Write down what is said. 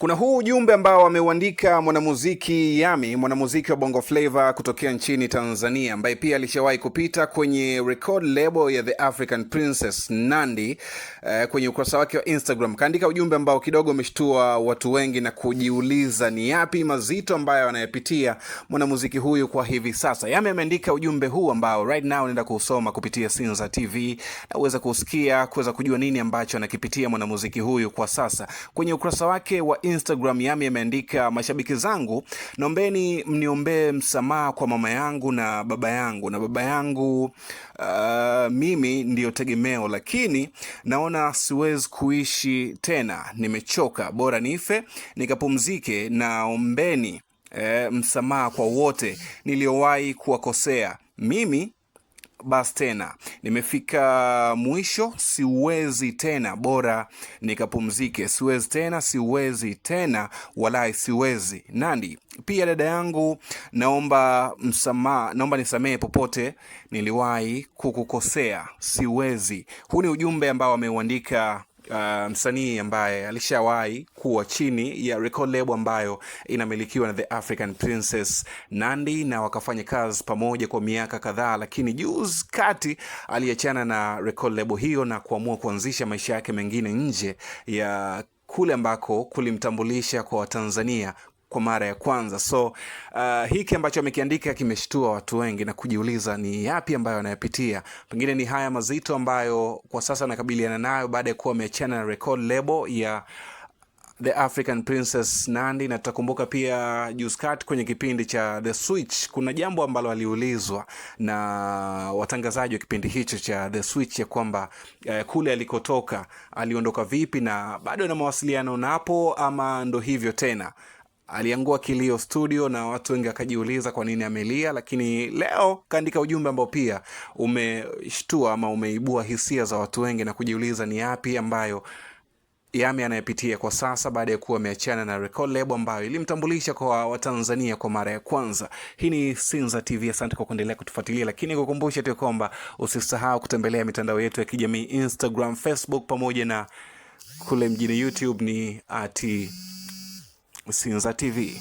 Kuna huu ujumbe ambao ameuandika mwanamuziki Yami, mwanamuziki wa Bongo Flava kutokea nchini Tanzania, ambaye pia alishawahi kupita kwenye record label ya The African Princess Nandy. Kwenye ukurasa wake wa Instagram kaandika ujumbe ambao kidogo umeshtua watu wengi na kujiuliza ni yapi mazito ambayo anayapitia mwanamuziki huyu kwa hivi sasa. Yami ameandika ujumbe huu ambao right now naenda kusoma kupitia Sinza TV na uweza kusikia, kuweza kujua nini ambacho anakipitia mwanamuziki huyu kwa sasa. Kwenye ukurasa wake wa Instagram Yami ameandika, mashabiki zangu, naombeni mniombee msamaha kwa mama yangu na baba yangu. Na baba yangu mimi ndio tegemeo, lakini naona siwezi kuishi tena, nimechoka, bora nife nikapumzike. Naombeni msamaha kwa wote niliowahi kuwakosea. Mimi basi tena nimefika mwisho, siwezi tena, bora nikapumzike. Siwezi tena, walai siwezi. Nandy, pia dada yangu, naomba nisamehe popote niliwahi kukukosea, siwezi. Huu ni ujumbe ambao ameuandika msanii ambaye alishawahi kuwa chini ya record label ambayo inamilikiwa na The African Princess Nandy, na wakafanya kazi pamoja kwa miaka kadhaa, lakini juzi kati aliachana na record label hiyo na kuamua kuanzisha maisha yake mengine nje ya kule ambako kulimtambulisha kwa Watanzania kwa mara ya kwanza. So hiki ambacho amekiandika kimeshtua watu wengi na kujiuliza ni yapi ambayo anayapitia. Pengine ni haya mazito ambayo kwa sasa anakabiliana nayo baada ya kuwa ameachana na record label ya The African Princess Nandy. Na tutakumbuka pia juzi kati kwenye kipindi cha The Switch kuna jambo ambalo aliulizwa na watangazaji wa kipindi hicho cha The Switch ya kwamba kule alikotoka aliondoka vipi na bado na mawasiliano napo ama ndo hivyo tena. Aliangua kilio studio na watu wengi akajiuliza kwa nini amelia, lakini leo kaandika ujumbe ambao pia umeshtua ama umeibua hisia za watu wengi na kujiuliza ni yapi ambayo Yami anayepitia kwa sasa baada ya kuwa ameachana na record label ambayo ilimtambulisha kwa Watanzania kwa mara ya kwanza. Hii ni Sinza TV, asante kwa kuendelea kutufuatilia, lakini kukumbusha tu kwamba usisahau kutembelea mitandao yetu ya kijamii Instagram, Facebook pamoja na kule mjini YouTube ni @Sinza TV.